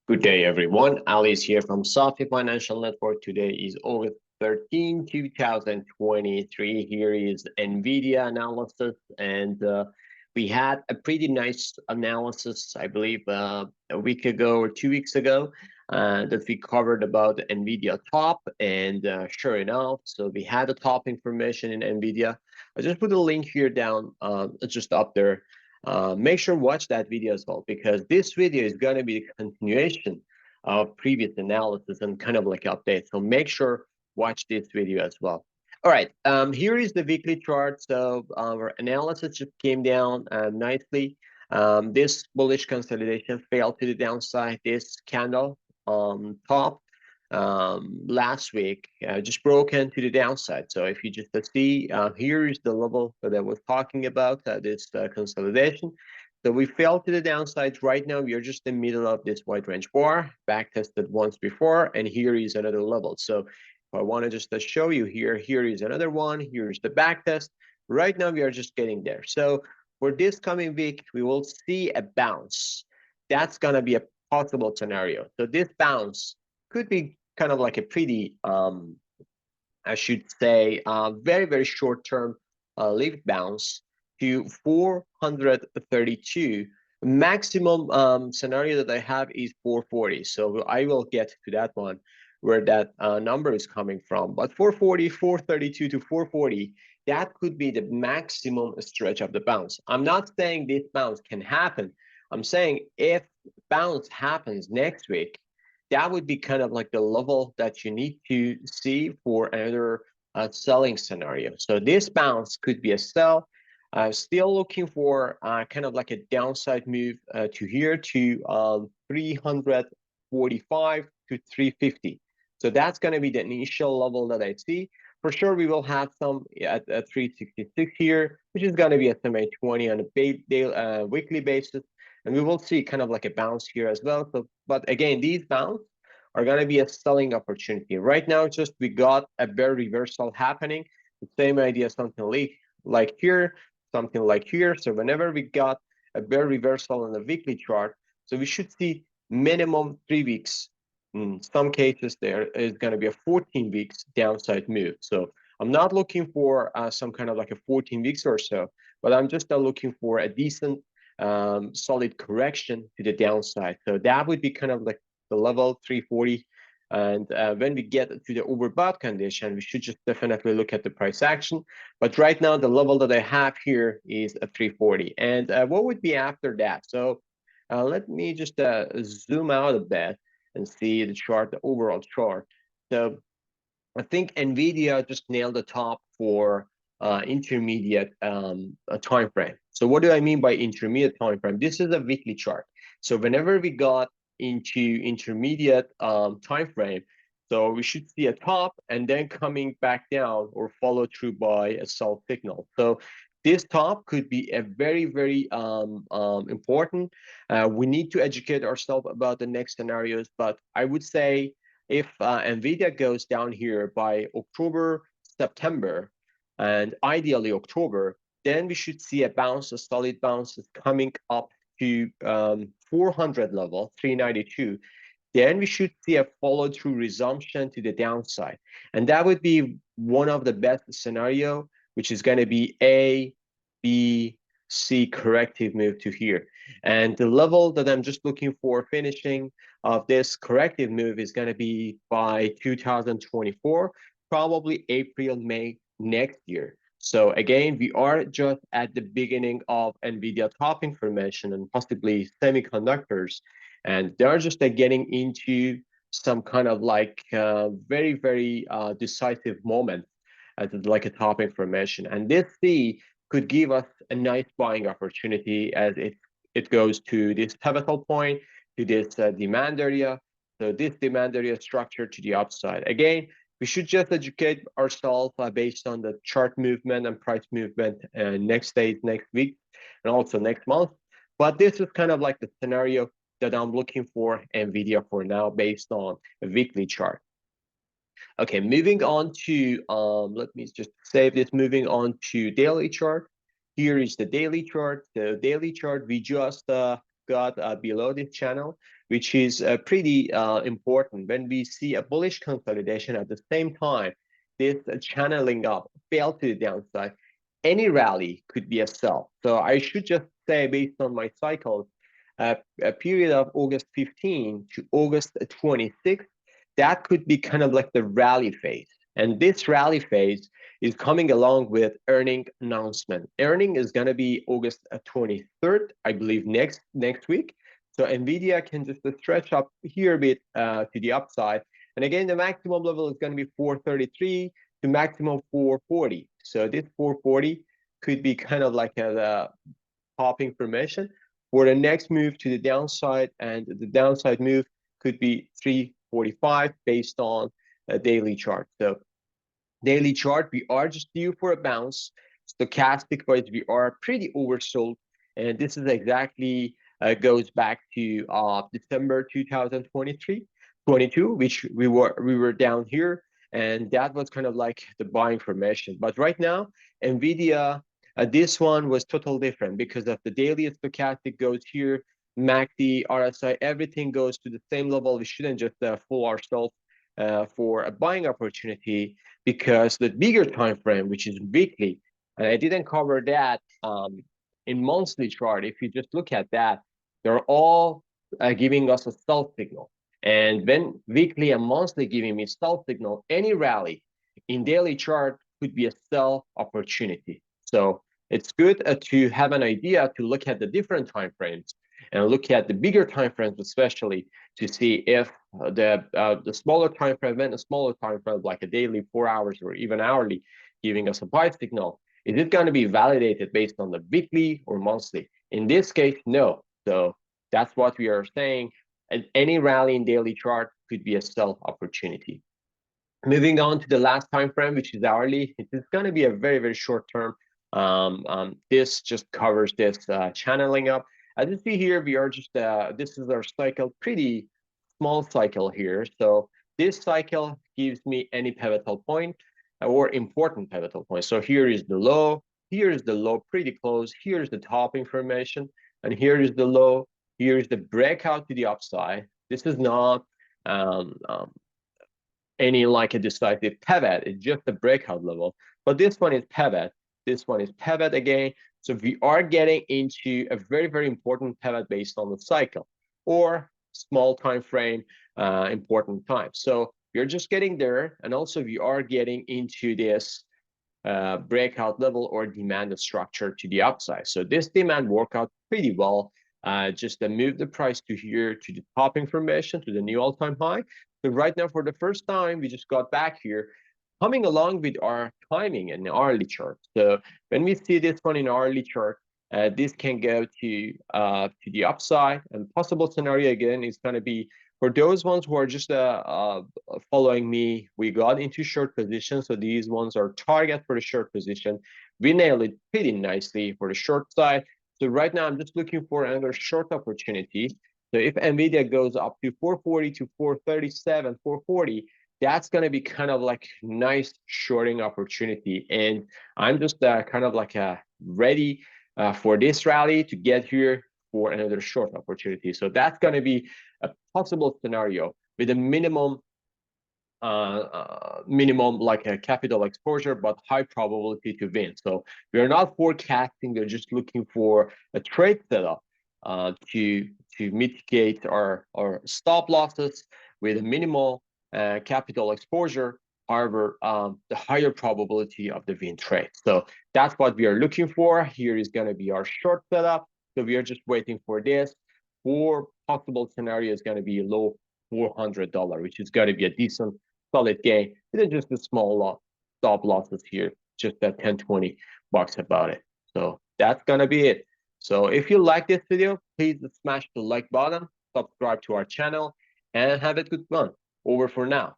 Good day, everyone. Ali is here from Sophie Financial Network. Today is August 13, 2023. Here is NVIDIA analysis, and we had a pretty nice analysis, I believe, a week ago or 2 weeks ago, that we covered about the NVIDIA top, and sure enough, so we had the top information in NVIDIA. I just put a link here down, it's just up there. Make sure watch that video as well, because this video is going to be the continuation of previous analysis and kind of like update. So make sure watch this video as well. All right, here is the weekly chart. So our analysis just came down nicely. This bullish consolidation failed to the downside. This candle top last week just broken to the downside. So if you just see, here is the level that I was talking about, this consolidation. So we fell to the downside. Right now we are just in the middle of this wide range bar, back tested once before, and here is another level. So if I want to just show you here, here is another one, here's the back test. Right now we are just getting there. So for this coming week, we will see a bounce. That's going to be a possible scenario. So this bounce could be kind of like a pretty, I should say, very, very short-term lift bounce to 432. Maximum scenario that I have is 440. So I will get to that one where that number is coming from. But 440, 432 to 440, that could be the maximum stretch of the bounce. I'm not saying this bounce can happen. I'm saying if bounce happens next week, that would be kind of like the level that you need to see for another selling scenario. So this bounce could be a sell. Still looking for kind of like a downside move to here to 345 to 350. So that's going to be the initial level that I see. For sure, we will have some at 366 here, which is going to be a SMA20 on a daily, weekly basis. And we will see kind of like a bounce here as well. So, but again, these bounce are going to be a selling opportunity. Right now, just we got a bear reversal happening. The same idea, something like here, something like here. So whenever we got a bear reversal on the weekly chart, so we should see minimum 3 weeks. In some cases, there is going to be a 14 weeks downside move. So I'm not looking for some kind of like a 14 weeks or so, but I'm just looking for a decent solid correction to the downside. So that would be kind of like the level 340. And when we get to the overbought condition, we should just definitely look at the price action. But right now, the level that I have here is a 340. And what would be after that? So let me just zoom out a bit and see the chart, the overall chart. So I think NVIDIA just nailed the top for intermediate time frame. So what do I mean by intermediate time frame? This is a weekly chart. So whenever we got into intermediate time frame, so we should see a top and then coming back down or follow through by a sell signal. So this top could be a very, very important. We need to educate ourselves about the next scenarios, but I would say if NVIDIA goes down here by October, September, and ideally October, then we should see a bounce, a solid bounce coming up to 400 level, 392. Then we should see a follow-through resumption to the downside. And that would be one of the best scenario, which is going to be A, B, C corrective move to here. And the level that I'm just looking for finishing of this corrective move is going to be by 2024, probably April, May next year. So again, we are just at the beginning of NVIDIA top information and possibly semiconductors. And they're just getting into some kind of like very, very decisive moment as like a top information. And this C could give us a nice buying opportunity as it goes to this pivotal point, to this demand area. So this demand area structure to the upside. Again, we should just educate ourselves based on the chart movement and price movement next days, next week, and also next month. But this is kind of like the scenario that I'm looking for NVIDIA for now based on a weekly chart. Okay, moving on to, let me just save this, moving on to daily chart. Here is the daily chart. The daily chart, we just got below this channel, which is pretty important. When we see a bullish consolidation at the same time, this channeling up failed to the downside, any rally could be a sell. So I should just say, based on my cycles, a period of August 15 to August 26, that could be kind of like the rally phase. And this rally phase is coming along with earning announcement. Earning is going to be August 23rd, I believe, next week. So NVIDIA can just stretch up here a bit to the upside. And again, the maximum level is going to be 433 to maximum 440. So this 440 could be kind of like a top information for the next move to the downside, and the downside move could be 345 based on a daily chart. So daily chart, we are just due for a bounce. Stochastic wise, we are pretty oversold, and this is exactly goes back to December 2023, 22, which we were down here, and that was kind of like the buying formation. But right now, NVIDIA, this one was totally different because of the daily stochastic goes here, MACD, RSI, everything goes to the same level. We shouldn't just fool ourselves for a buying opportunity, because the bigger time frame, which is weekly, and I didn't cover that in monthly chart. If you just look at that, they're all giving us a sell signal. And when weekly and monthly giving me sell signal, any rally in daily chart could be a sell opportunity. So it's good to have an idea to look at the different time frames and look at the bigger time frames, especially to see if the smaller time frame, and a smaller time frame like a daily, 4 hours, or even hourly, giving us a buy signal, is it going to be validated based on the weekly or monthly? In this case, no. So that's what we are saying. And any rally in daily chart could be a sell opportunity. Moving on to the last time frame, which is hourly, it is going to be a very, very short term. This just covers this channeling up. As you see here, we are just, this is our cycle, pretty small cycle here. So this cycle gives me any pivotal point or important pivotal point. So here is the low, here is the low pretty close, here is the top information, and here is the low, here is the breakout to the upside. This is not any like a decisive pivot, it's just a breakout level. But this one is pivot, this one is pivot again. So we are getting into a very, very important pivot based on the cycle or small time frame, important time. So we're just getting there, and also we are getting into this breakout level or demand structure to the upside. So this demand worked out pretty well. Just move the price to here to the top information, to the new all-time high. So right now, for the first time, we just got back here, coming along with our timing in the hourly chart. So when we see this one in hourly chart, this can go to the upside, and possible scenario again is going to be for those ones who are just following me. We got into short position, so these ones are target for the short position. We nailed it pretty nicely for the short side. So right now I'm just looking for another short opportunity. So if NVIDIA goes up to 440 to 437, 440, that's going to be kind of like nice shorting opportunity. And I'm just kind of like ready for this rally to get here for another short opportunity. So that's going to be a possible scenario with a minimum like a capital exposure, but high probability to win. So we're not forecasting, we're just looking for a trade setup to mitigate our stop losses with a minimal capital exposure. However, the higher probability of the win trade. So that's what we are looking for. Here is going to be our short setup. So we are just waiting for this. For possible scenario is going to be low $400, which is going to be a decent solid gain. It is just a small loss, stop losses here, just at 10, 20 bucks about it. So that's going to be it. So if you like this video, please smash the like button, subscribe to our channel, and have a good one. Over for now.